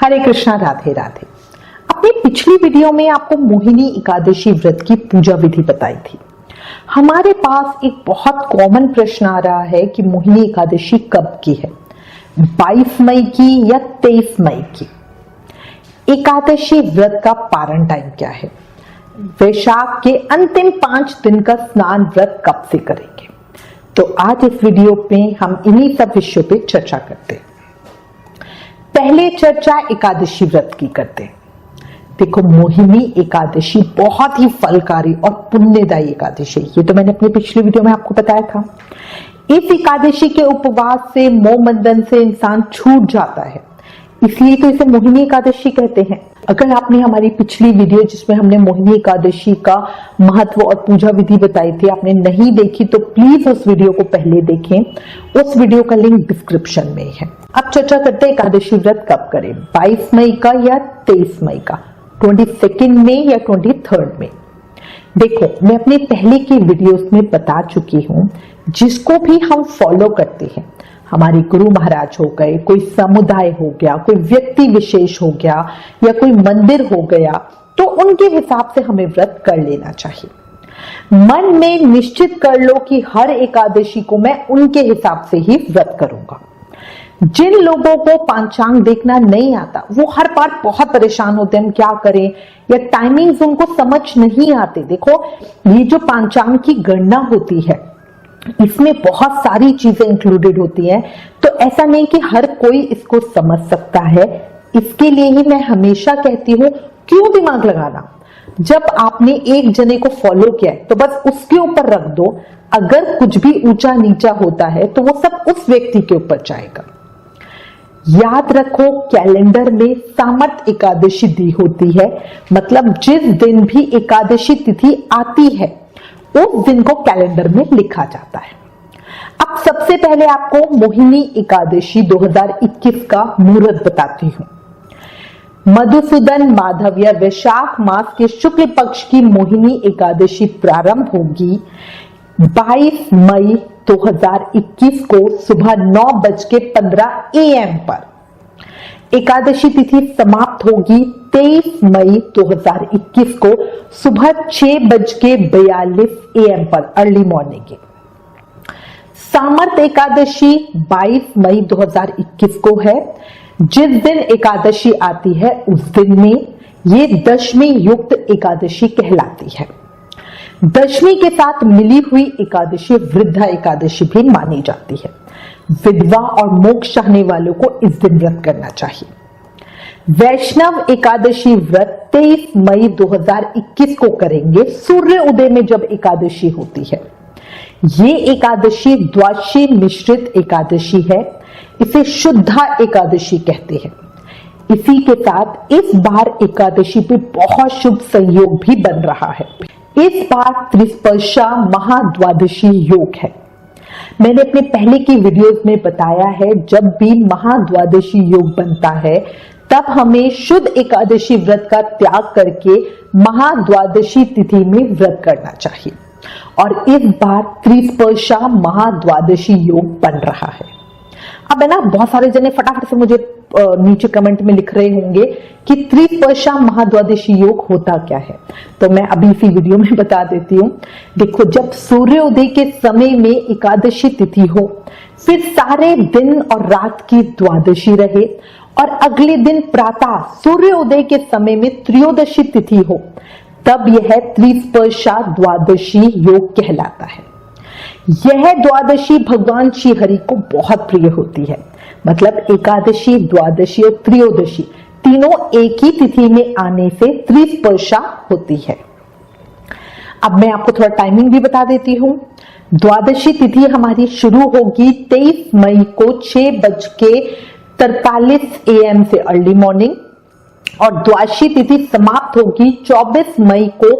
हरे कृष्णा, राधे राधे। अपनी पिछली वीडियो में आपको मोहिनी एकादशी व्रत की पूजा विधि बताई थी। हमारे पास एक बहुत कॉमन प्रश्न आ रहा है कि मोहिनी एकादशी कब की है, 22 मई की या 23 मई की। एकादशी व्रत का पारण टाइम क्या है, वैशाख के अंतिम 5 दिन का स्नान व्रत कब से करेंगे। तो आज इस वीडियो में हम इन्हीं सब विषयों पे चर्चा करते हैं। पहले चर्चा एकादशी व्रत की करते हैं। देखो, मोहिनी एकादशी बहुत ही फलकारी और पुण्यदायी एकादशी, ये तो मैंने अपनी पिछली वीडियो में आपको बताया था। इस एकादशी के उपवास से, मोह बंधन से इंसान छूट जाता है, इसलिए तो इसे मोहिनी एकादशी कहते हैं। अगर आपने हमारी पिछली वीडियो जिसमें हमने मोहिनी एकादशी का महत्व और पूजा विधि बताई थी, आपने नहीं देखी तो प्लीज उस वीडियो को पहले देखें। उस वीडियो का लिंक डिस्क्रिप्शन में है। अब चर्चा करते हैं एकादशी व्रत कब करें, 22 मई का या 23 मई का, 22 में या 23 में। देखो, मैं अपने पहले की वीडियोस में बता चुकी हूं, जिसको भी हम फॉलो करते हैं, हमारे गुरु महाराज हो गए, कोई समुदाय हो गया, कोई व्यक्ति विशेष हो गया या कोई मंदिर हो गया, तो उनके हिसाब से हमें व्रत कर लेना चाहिए। मन में निश्चित कर लो कि हर एकादशी को मैं उनके हिसाब से ही व्रत करूंगा। जिन लोगों को पंचांग देखना नहीं आता, वो हर बार बहुत परेशान होते हैं, हम क्या करें, या टाइमिंग्स उनको समझ नहीं आते। देखो, ये जो पंचांग की गणना होती है, इसमें बहुत सारी चीजें इंक्लूडेड होती हैं, तो ऐसा नहीं कि हर कोई इसको समझ सकता है। इसके लिए ही मैं हमेशा कहती हूं, क्यों दिमाग लगाना। जब आपने एक जने को फॉलो किया है तो बस उसके ऊपर रख दो। अगर कुछ भी ऊंचा नीचा होता है तो वो सब उस व्यक्ति के ऊपर जाएगा। याद रखो, कैलेंडर में सामर्थ एकादशी दी होती है, मतलब जिस दिन भी एकादशी तिथि आती है उस दिन को कैलेंडर में लिखा जाता है। अब सबसे पहले आपको मोहिनी एकादशी 2021 का मुहूर्त बताती हूं। मधुसूदन माधव या वैशाख मास के शुक्ल पक्ष की मोहिनी एकादशी प्रारंभ होगी 22 मई 2021 को सुबह 9:15 AM पर। एकादशी तिथि समाप्त होगी 23 मई 2021 को सुबह 6:42 AM पर, अर्ली मॉर्निंग की। सामर्थ एकादशी 22 मई 2021 को है। जिस दिन एकादशी आती है उस दिन में ये दशमी युक्त एकादशी कहलाती है। दशमी के साथ मिली हुई एकादशी वृद्धा एकादशी भी मानी जाती है। विधवा और मोक्ष चाहने वालों को इस दिन व्रत करना चाहिए। वैष्णव एकादशी व्रत 23 मई 2021 को करेंगे, सूर्य उदय में जब एकादशी होती है। ये एकादशी द्वादशी मिश्रित एकादशी है, इसे शुद्धा एकादशी कहते हैं। इसी के साथ इस बार एकादशी पे बहुत शुभ संयोग भी बन रहा है। इस बार त्रिस्पर्शा महाद्वादशी योग है। मैंने अपने पहले की वीडियोस में बताया है, जब भी महाद्वादशी योग बनता है तब हमें शुद्ध एकादशी व्रत का त्याग करके महाद्वादशी तिथि में व्रत करना चाहिए। और इस बार त्रिस्पर्शा महाद्वादशी योग बन रहा है। अब है ना, बहुत सारे जने फटाफट से मुझे नीचे कमेंट में लिख रहे होंगे कि त्रिस्पर्शा महाद्वादशी योग होता क्या है, तो मैं अभी इसी वीडियो में बता देती हूँ। देखो, जब सूर्योदय के समय में एकादशी तिथि हो, फिर सारे दिन और रात की द्वादशी रहे और अगले दिन प्रातः सूर्योदय के समय में त्रयोदशी तिथि हो, तब यह त्रिस्पर्शा द्वादशी योग कहलाता है। यह द्वादशी भगवान श्री हरि को बहुत प्रिय होती है। मतलब एकादशी, द्वादशी और त्रयोदशी तीनों एक ही तिथि में आने से त्रिस्पर्शा होती है। अब मैं आपको थोड़ा टाइमिंग भी बता देती हूं। द्वादशी तिथि हमारी शुरू होगी 23 मई को 6:43 AM से, अर्ली मॉर्निंग, और द्वादशी तिथि समाप्त होगी 24 मई को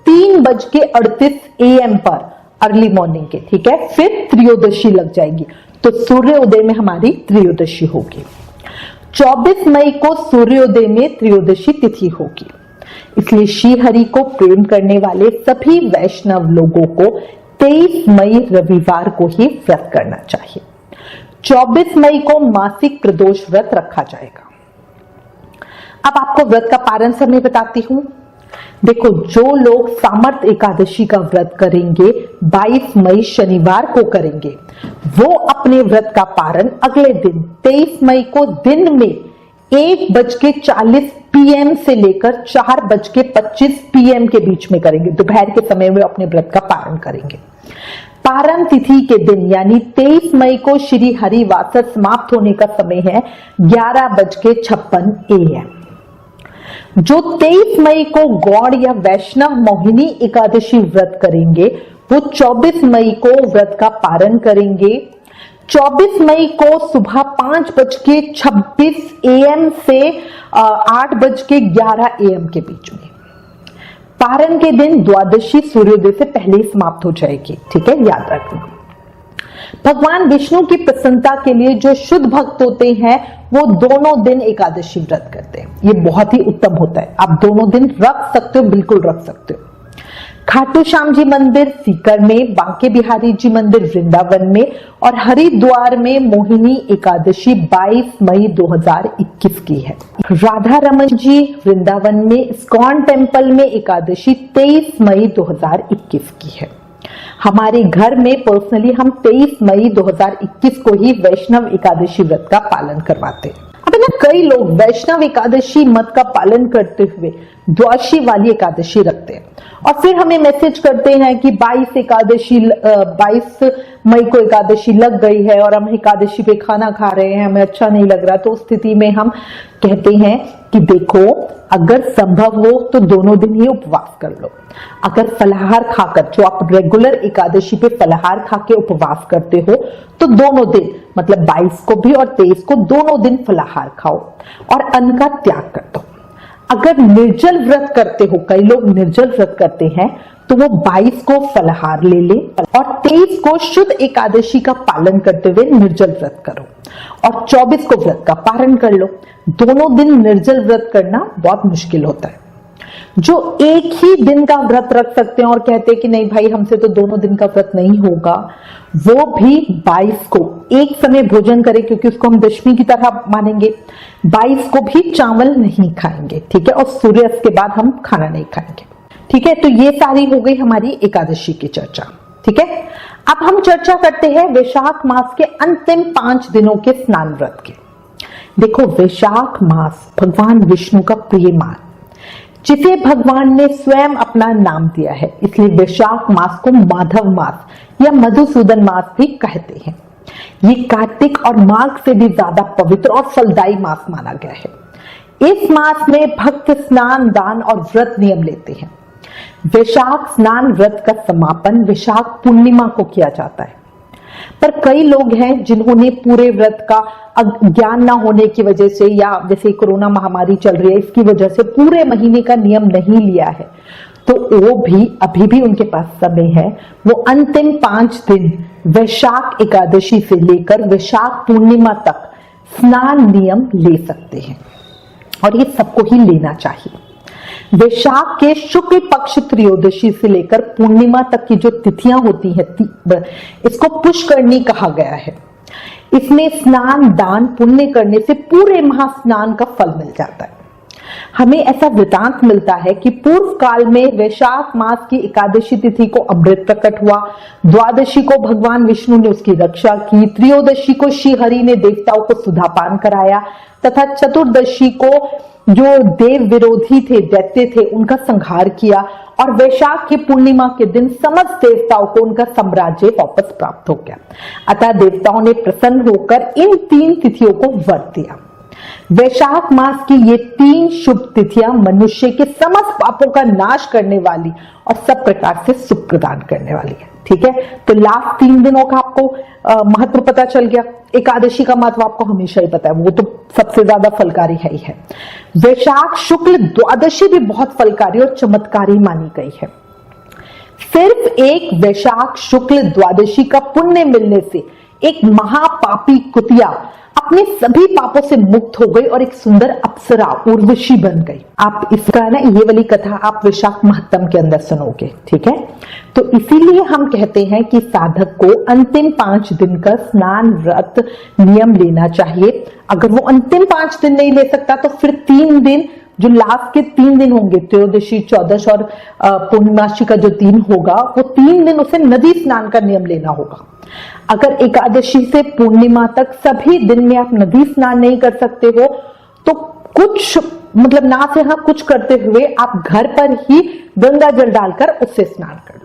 3:38 AM पर, अर्ली मॉर्निंग के। ठीक है, फिर त्रयोदशी लग जाएगी, तो सूर्योदय में हमारी त्रयोदशी होगी। 24 मई को सूर्योदय में त्रयोदशी तिथि होगी। इसलिए श्री हरि को प्रेम करने वाले सभी वैष्णव लोगों को 23 मई रविवार को ही व्रत करना चाहिए। 24 मई को मासिक प्रदोष व्रत रखा जाएगा। अब आपको व्रत का पारण समय बताती हूँ। देखो, जो लोग सामर्थ एकादशी का व्रत करेंगे 22 मई शनिवार को करेंगे, वो अपने व्रत का पारण अगले दिन 23 मई को दिन में 1:40 PM से लेकर 4:25 PM के बीच में करेंगे। दोपहर के समय में अपने व्रत का पारण करेंगे। पारण तिथि के दिन यानी 23 मई को श्री हरिवासर समाप्त होने का समय है 11:56 AM। जो 23 मई को गौड़ या वैष्णव मोहिनी एकादशी व्रत करेंगे वो 24 मई को व्रत का पारण करेंगे। 24 मई को सुबह 5:26 AM से 8:11 AM के बीच में। पारण के दिन द्वादशी सूर्योदय से पहले ही समाप्त हो जाएगी। ठीक है, याद रखना। भगवान विष्णु की प्रसन्नता के लिए जो शुद्ध भक्त होते हैं वो दोनों दिन एकादशी व्रत करते हैं। ये बहुत ही उत्तम होता है। आप दोनों दिन रख सकते हो, बिल्कुल रख सकते हो। खाटू श्याम जी मंदिर सीकर में, बांके बिहारी जी मंदिर वृंदावन में और हरिद्वार में मोहिनी एकादशी 22 मई 2021 की है। राधा रमन जी वृंदावन में इस्कॉन टेम्पल में एकादशी 23 मई 2021 की है। हमारे घर में पर्सनली हम 23 मई 2021 को ही वैष्णव एकादशी व्रत का पालन करवाते हैं। अब ना कई लोग वैष्णव एकादशी मत का पालन करते हुए द्वादशी वाली एकादशी रखते हैं और फिर हमें मैसेज करते हैं कि 22 मई को एकादशी लग गई है और हम एकादशी पे खाना खा रहे हैं, हमें अच्छा नहीं लग रहा। तो उस स्थिति में हम कहते हैं कि देखो, अगर संभव हो तो दोनों दिन ही उपवास कर लो। अगर फलाहार खाकर, जो आप रेगुलर एकादशी पे फलाहार खा के उपवास करते हो, तो दोनों दिन मतलब 22 को भी और 23 को दोनों दिन फलाहार खाओ और अन्न का त्याग कर दो। अगर निर्जल व्रत करते हो, कई लोग निर्जल व्रत करते हैं, तो वो 22 को फलाहार ले ले और 23 को शुद्ध एकादशी का पालन करते हुए निर्जल व्रत करो और 24 को व्रत का पारण कर लो। दोनों दिन निर्जल व्रत करना बहुत मुश्किल होता है। जो एक ही दिन का व्रत रख सकते हैं और कहते हैं कि नहीं भाई हमसे तो दोनों दिन का व्रत नहीं होगा, वो भी 22 को एक समय भोजन करें, क्योंकि उसको हम दशमी की तरह मानेंगे। 22 को भी चावल नहीं खाएंगे, ठीक है, और सूर्यास्त के बाद हम खाना नहीं खाएंगे। ठीक है, तो ये सारी हो गई हमारी एकादशी की चर्चा। ठीक है, अब हम चर्चा करते हैं वैशाख मास के अंतिम 5 दिनों के स्नान व्रत के। देखो, वैशाख मास भगवान विष्णु का प्रिय मास, जिसे भगवान ने स्वयं अपना नाम दिया है, इसलिए वैशाख मास को माधव मास या मधुसूदन मास भी कहते हैं। ये कार्तिक और माघ से भी ज्यादा पवित्र और फलदायी मास माना गया है। इस मास में भक्त स्नान, दान और व्रत नियम लेते हैं। वैशाख स्नान व्रत का समापन वैशाख पूर्णिमा को किया जाता है, पर कई लोग हैं जिन्होंने पूरे व्रत का ज्ञान ना होने की वजह से या जैसे कोरोना महामारी चल रही है इसकी वजह से पूरे महीने का नियम नहीं लिया है, तो वो भी अभी भी उनके पास समय है। वो अंतिम 5 दिन वैशाख एकादशी से लेकर वैशाख पूर्णिमा तक स्नान नियम ले सकते हैं और ये सबको ही लेना चाहिए। वैशाख के शुक्ल पक्ष त्रयोदशी से लेकर पूर्णिमा तक की जो तिथियां होती हैं, इसको पुष्करणी कहा गया है। इसमें स्नान, दान, पुण्य करने से पूरे महास्नान का फल मिल जाता है। हमें ऐसा वृतांत मिलता है कि पूर्व काल में वैशाख मास की एकादशी तिथि को अमृत प्रकट हुआ, द्वादशी को भगवान विष्णु ने उसकी रक्षा की, त्रयोदशी को श्री हरि ने देवताओं को सुधापान कराया तथा चतुर्दशी को जो देव विरोधी थे, दैत्य थे, उनका संहार किया और वैशाख की पूर्णिमा के दिन समस्त देवताओं को उनका साम्राज्य वापस प्राप्त हो गया। अतः देवताओं ने प्रसन्न होकर इन 3 तिथियों को वर दिया। वैशाख मास की ये 3 शुभ तिथियां मनुष्य के समस्त पापों का नाश करने वाली और सब प्रकार से सुख प्रदान करने वाली है। ठीक है, तो लास्ट 3 दिनों का आपको महत्व पता चल गया। एकादशी का महत्व आपको हमेशा ही पता है, वो तो सबसे ज्यादा फलकारी है ही है। वैशाख शुक्ल द्वादशी भी बहुत फलकारी और चमत्कारी मानी गई है। सिर्फ एक वैशाख शुक्ल द्वादशी का पुण्य मिलने से एक महापापी कुतिया अपने सभी पापों से मुक्त हो गई और एक सुंदर अप्सरा उर्वशी बन गई। आप इसका ना ये वाली कथा आप वैशाख महत्तम के अंदर सुनोगे, ठीक है। तो इसीलिए हम कहते हैं कि साधक को अंतिम 5 दिन का स्नान व्रत नियम लेना चाहिए। अगर वो अंतिम 5 दिन नहीं ले सकता तो फिर 3 दिन, जो लास्ट के 3 दिन होंगे, त्रयोदशी, चौदश और पूर्णिमासी का जो दिन होगा, वो 3 दिन उसे नदी स्नान का नियम लेना होगा। अगर एकादशी से पूर्णिमा तक सभी दिन में आप नदी स्नान नहीं कर सकते हो तो कुछ मतलब ना से हाँ कुछ करते हुए आप घर पर ही गंगा जल डालकर उससे स्नान कर लो।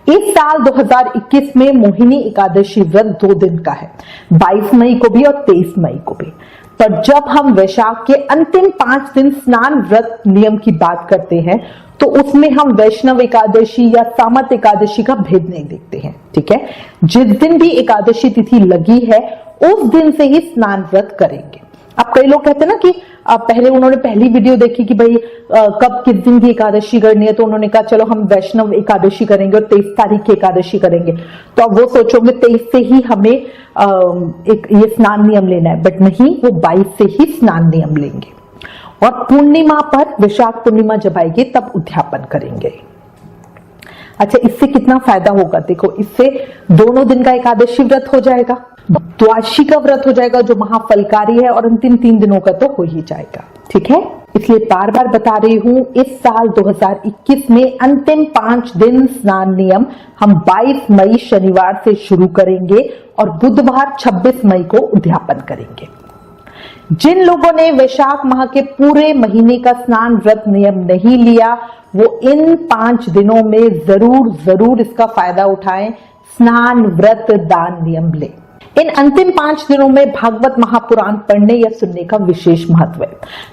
इस साल 2021 में मोहिनी एकादशी व्रत 2 दिन का है, 22 मई को भी और 23 मई को भी। पर जब हम वैशाख के अंतिम 5 दिन स्नान व्रत नियम की बात करते हैं तो उसमें हम वैष्णव एकादशी या सामत एकादशी का भेद नहीं देखते हैं, ठीक है। जिस दिन भी एकादशी तिथि लगी है उस दिन से ही स्नान व्रत करेंगे। अब कई लोग कहते हैं ना कि पहले उन्होंने पहली वीडियो देखी कि भाई कब किस दिन की एकादशी करनी है, तो उन्होंने कहा चलो हम वैष्णव एकादशी करेंगे और 23 तारीख की एकादशी करेंगे। तो अब वो सोचोगे 23 से ही हमें एक ये स्नान नियम लेना है, बट नहीं, वो 22 से ही स्नान नियम लेंगे और पूर्णिमा पर, वैशाख पूर्णिमा जब आएगी तब उद्यापन करेंगे। अच्छा, इससे कितना फायदा होगा? देखो, इससे दोनों दिन का एकादशी व्रत हो जाएगा, द्वादशी का व्रत हो जाएगा जो महाफलकारी है, और अंतिम 3 दिनों का तो हो ही जाएगा, ठीक है। इसलिए बार बार बता रही हूं, इस साल 2021 में अंतिम 5 दिन स्नान नियम हम 22 मई शनिवार से शुरू करेंगे और बुधवार 26 मई को उद्यापन करेंगे। जिन लोगों ने वैशाख माह के पूरे महीने का स्नान व्रत नियम नहीं लिया वो इन 5 दिनों में जरूर इसका फायदा उठाएं, स्नान व्रत दान नियम ले। इन अंतिम 5 दिनों में भागवत महापुराण पढ़ने या सुनने का विशेष महत्व है।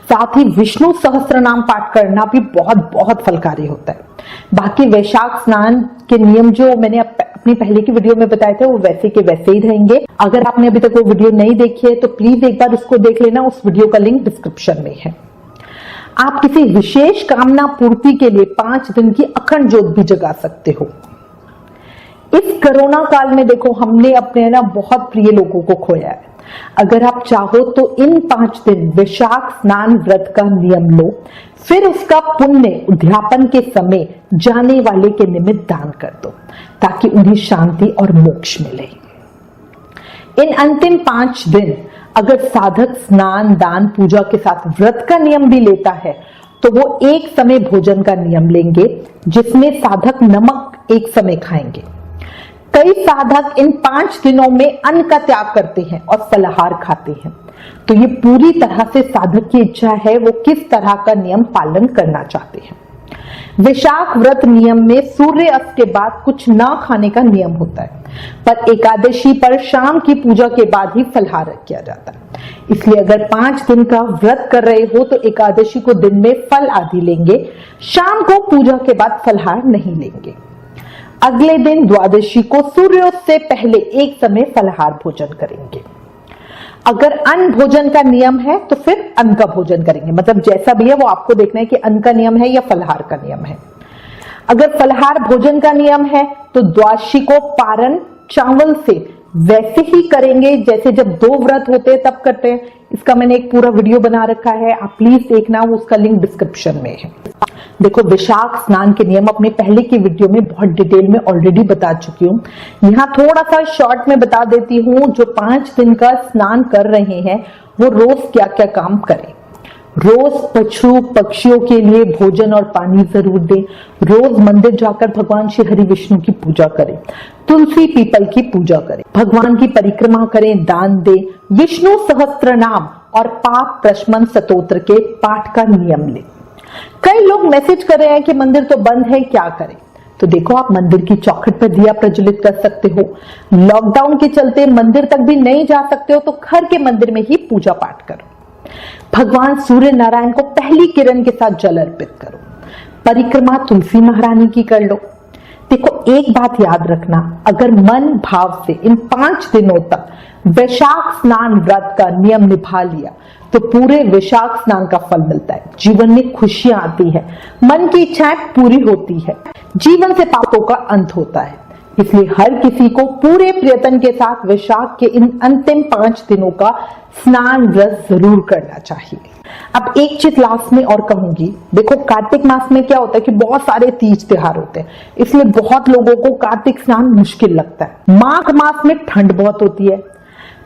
साथ ही विष्णु सहस्त्र नाम पाठ करना भी बहुत फलकारी होता है। बाकी वैशाख स्नान के नियम जो मैंने अपनी पहले की वीडियो में बताए थे वो वैसे के वैसे ही रहेंगे। अगर आपने अभी तक वो वीडियो नहीं देखी है तो प्लीज एक बार उसको देख लेना, उस वीडियो का लिंक डिस्क्रिप्शन में है। आप किसी विशेष कामना पूर्ति के लिए 5 दिन की अखंड ज्योत भी जगा सकते हो। इस कोरोना काल में देखो, हमने अपने ना बहुत प्रिय लोगों को खोया है। अगर आप चाहो तो इन 5 दिन वैशाख स्नान व्रत का नियम लो, फिर उसका पुण्य उद्यापन के समय जाने वाले के निमित्त दान कर दो ताकि उन्हें शांति और मोक्ष मिले। इन अंतिम 5 दिन अगर साधक स्नान, दान, पूजा के साथ व्रत का नियम भी लेता है तो वो एक समय भोजन का नियम लेंगे जिसमें साधक नमक एक समय खाएंगे। कई साधक इन 5 दिनों में अन्न का त्याग करते हैं और फलाहार खाते हैं, तो ये पूरी तरह से साधक की इच्छा है वो किस तरह का नियम पालन करना चाहते हैं। वैशाख व्रत नियम में सूर्य अस्त के बाद कुछ ना खाने का नियम होता है, पर एकादशी पर शाम की पूजा के बाद ही फलाहार किया जाता है। इसलिए अगर 5 दिन का व्रत कर रहे हो तो एकादशी को दिन में फल आदि लेंगे, शाम को पूजा के बाद फलाहार नहीं लेंगे। अगले दिन द्वादशी को सूर्योदय से पहले एक समय फलाहार भोजन करेंगे। अगर अन्न भोजन का नियम है तो फिर अन्न का भोजन करेंगे, मतलब जैसा भी है वो आपको देखना है कि अन्न का नियम है या फलाहार का नियम है। अगर फलाहार भोजन का नियम है तो द्वादशी को पारण चावल से वैसे ही करेंगे जैसे जब 2 व्रत होते हैं तब करते हैं। इसका मैंने एक पूरा वीडियो बना रखा है, आप प्लीज देखना, उसका लिंक डिस्क्रिप्शन में है। देखो, वैशाख स्नान के नियम अपने पहले की वीडियो में बहुत डिटेल में ऑलरेडी बता चुकी हूँ। यहाँ थोड़ा सा शॉर्ट में बता देती हूँ, जो 5 दिन का स्नान कर रहे हैं वो रोज क्या क्या काम करें। रोज पशु पक्षियों के लिए भोजन और पानी जरूर दें। रोज मंदिर जाकर भगवान श्री हरि विष्णु की पूजा करें। तुलसी पीपल की पूजा करें। भगवान की परिक्रमा करें, दान दें। विष्णु सहस्त्र नाम और पाप प्रशमन स्तोत्र के पाठ का नियम लें। कई लोग मैसेज कर रहे हैं कि मंदिर तो बंद है, क्या करें? तो देखो, आप मंदिर की चौखट पर दिया प्रज्वलित कर सकते हो। लॉकडाउन के चलते मंदिर तक भी नहीं जा सकते हो तो घर के मंदिर में ही पूजा पाठ करो। भगवान सूर्य नारायण को पहली किरण के साथ जल अर्पित करो। परिक्रमा तुलसी महारानी की कर लो। देखो, एक बात याद रखना, अगर मन भाव से इन 5 दिनों तक वैशाख स्नान व्रत का नियम निभा लिया तो पूरे वैशाख स्नान का फल मिलता है। जीवन में खुशियां आती है, मन की इच्छाएं पूरी होती है, जीवन से पापों का अंत होता है। इसलिए हर किसी को पूरे प्रयत्न के साथ वैशाख के इन अंतिम 5 दिनों का स्नान व्रत जरूर करना चाहिए। अब एक चीज लास्ट में और कहूंगी, देखो कार्तिक मास में क्या होता है कि बहुत सारे तीज त्योहार होते हैं, इसलिए बहुत लोगों को कार्तिक स्नान मुश्किल लगता है। माघ मास में ठंड बहुत होती है,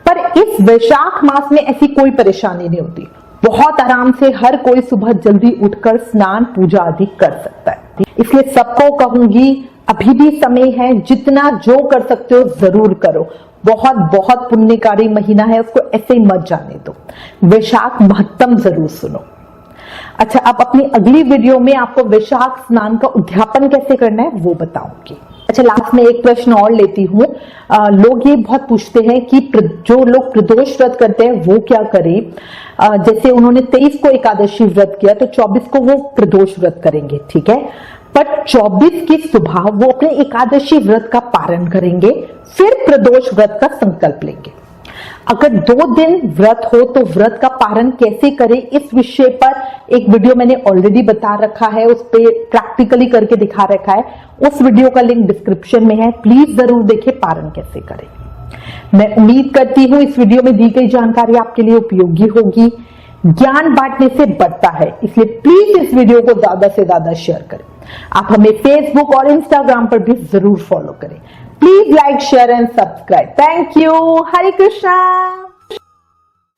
पर इस वैशाख मास में ऐसी कोई परेशानी नहीं होती। बहुत आराम से हर कोई सुबह जल्दी उठकर स्नान पूजा आदि कर सकता है। इसलिए सबको कहूंगी अभी भी समय है, जितना जो कर सकते हो जरूर करो। बहुत बहुत पुण्यकारी महीना है, उसको ऐसे ही मत जाने दो। वैशाख महत्तम जरूर सुनो। अच्छा, अब अपनी अगली वीडियो में आपको वैशाख स्नान का उद्यापन कैसे करना है वो बताऊंगी। अच्छा, लास्ट में एक प्रश्न और लेती हूँ। लोग ये बहुत पूछते हैं कि जो लोग प्रदोष व्रत करते हैं वो क्या करें। जैसे उन्होंने 23 को एकादशी व्रत किया तो 24 को वो प्रदोष व्रत करेंगे, ठीक है, पर 24 की सुबह वो अपने एकादशी व्रत का पारण करेंगे, फिर प्रदोष व्रत का संकल्प लेंगे। अगर 2 दिन व्रत हो तो व्रत का पारण कैसे करें, इस विषय पर एक वीडियो मैंने ऑलरेडी बता रखा है, उस पे प्रैक्टिकली करके दिखा रखा है। उस वीडियो का लिंक डिस्क्रिप्शन में है, प्लीज जरूर देखें पारण कैसे करें। मैं उम्मीद करती हूं इस वीडियो में दी गई जानकारी आपके लिए उपयोगी होगी। ज्ञान बांटने से बढ़ता है, इसलिए प्लीज इस वीडियो को ज्यादा से ज्यादा शेयर करें। आप हमें फेसबुक और इंस्टाग्राम पर भी जरूर फॉलो करें। Please like, share and subscribe. Thank you. Hare Krishna.